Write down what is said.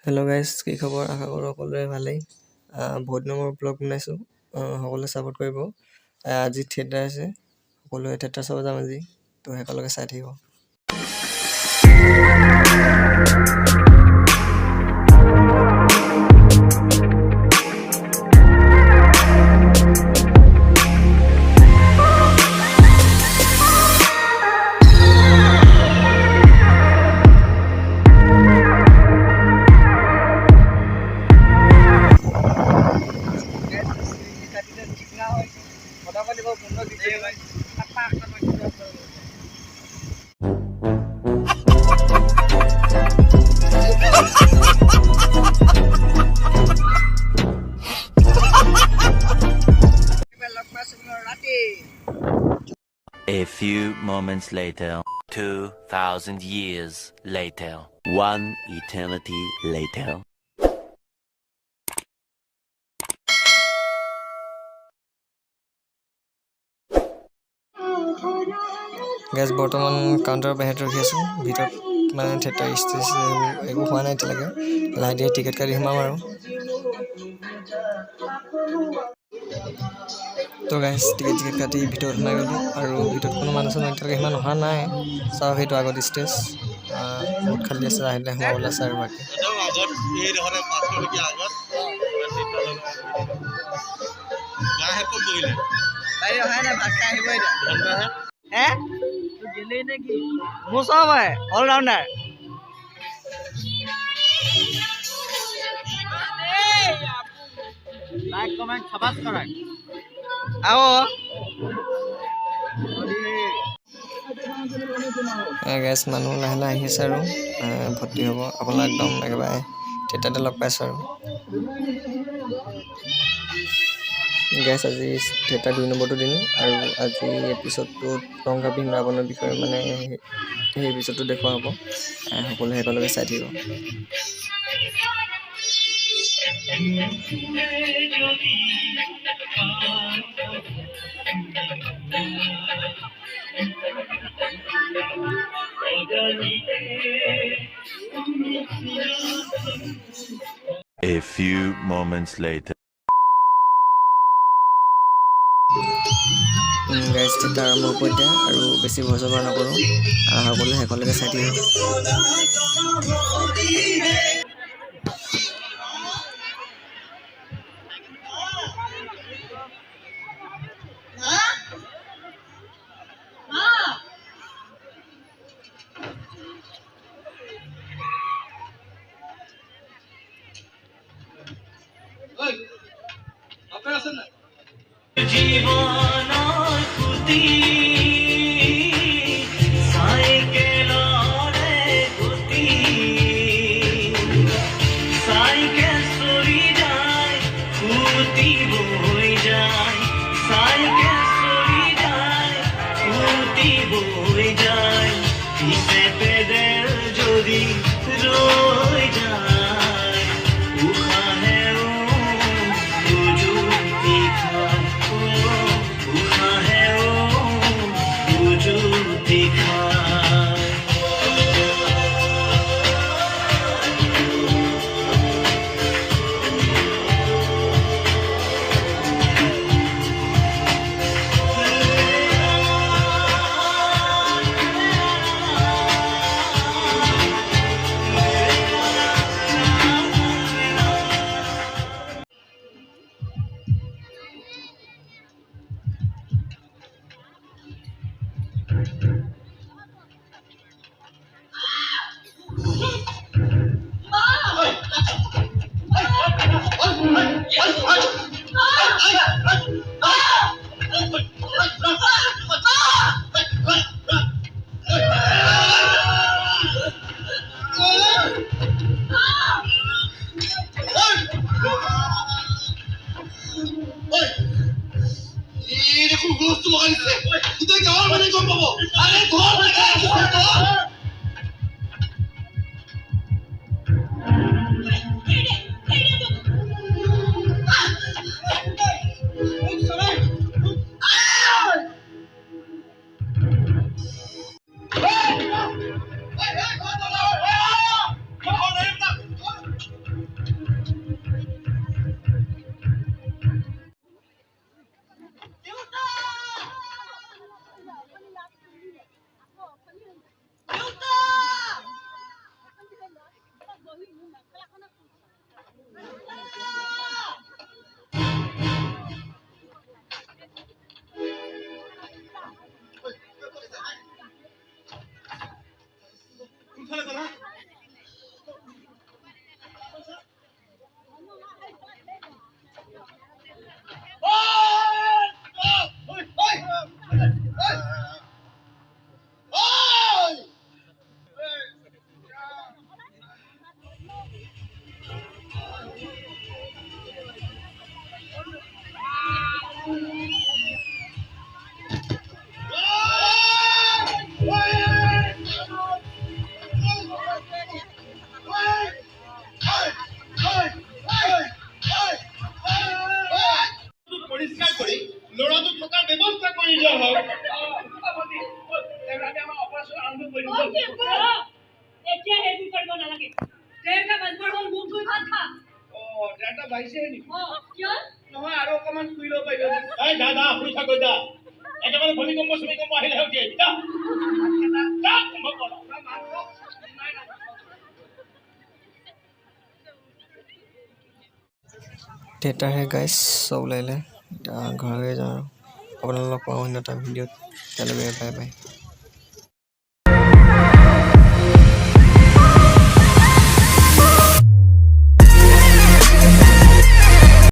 Hello' guys, কি খবৰ? আশা কৰোঁ সকলোৰে ভালেই। বহুত দিনৰ মূৰত ব্লগ বনাইছোঁ, সকলোৱে ছাপোৰ্ট কৰিব। আজি থিয়েটাৰ আছে, সকলোৱে থিয়েটাৰ চাব যাম আজি, তো একেলগে চাই থাকিব। A few moments later, 2,000 years later, one eternity later. Gas বৰ্তমান কাউণ্টাৰৰ বাহিৰত ৰখি আছোঁ, ভিতৰত মানে থিয়েটাৰ ষ্টেজ একো হোৱা নাই এতিয়ালৈকে। লাহে ধীৰে টিকেট কাটি সোমাম আৰু। তো গাইজ টিকেট কাটি ভিতৰত সোমাই গ'লোঁ, আৰু ভিতৰত কোনো মানুহ চানুহ এতিয়ালৈকে সিমান অহা নাই। চাওক সেইটো আগত ষ্টেজ বহুত খালী আছে, আহিলে সোমাবলৈ আছে আৰু বাকী। মোৰ চব হয় অলৰাউণ্ডাৰ। লাইক কমেন্ট সাবস্ক্ৰাইব आओ গেছ মানুহ লাহে লাহে আহি আছে আৰু ভৰ্তি হ'ব। আপোনালোক একদম একেবাৰে থিয়েটাৰতে লগ পাইছোঁ আৰু। গেছ আজি থিয়েটাৰ 2 নম্বৰটো দিন, আৰু আজি এপিছডটোত ৰংগাবিং ৰাৱণৰ বিষয়ে মানে সেই এপিছডটো দেখুওৱা হ'ব। সকলোৱে একেলগে চাই থাকিব। A few moments later. Guys theatre আৰম্ভ হ'ব এতিয়া, আৰু বেছি ভয় জগৰ নকৰোঁ, সকলোৱে একেলগে চাই থাকিব। জীবনৰ খুঁটি চাইকেলৰে গতি চাইকেল চলি যায় খুঁটি বৈ যায় চাইকেল চলি যায় খুঁটি বৈ যায় পিছে পেডেল যদি ৰৈ যায় উশাহেও প্ৰযুক্তি খায় উশাহেও পৰিষ্কাৰ কৰি ল'ৰাটো থকাৰ ব্যৱস্থা কৰি দিয়া হওক এতিয়া হেৰি কৰিব নালাগে দেৰটা বাজবৰ হ'ল মুখ ধুই ভাত খা এটা বাইছে নেকি কিয় নহয় আৰু অকমান শুই ল'ব পাৰিব এই দাদা শুই থাক দা একেবাৰে ভূমিকম্প আহিলে হওক থিয়েটাৰ হে গাইজ চব ওলাইলে এতিয়া ঘৰলৈ যাওঁ আৰু আপোনালোকক পাওঁ অন্য এটা ভিডিঅ'ত। তেতিয়ালৈকে বাই বাই।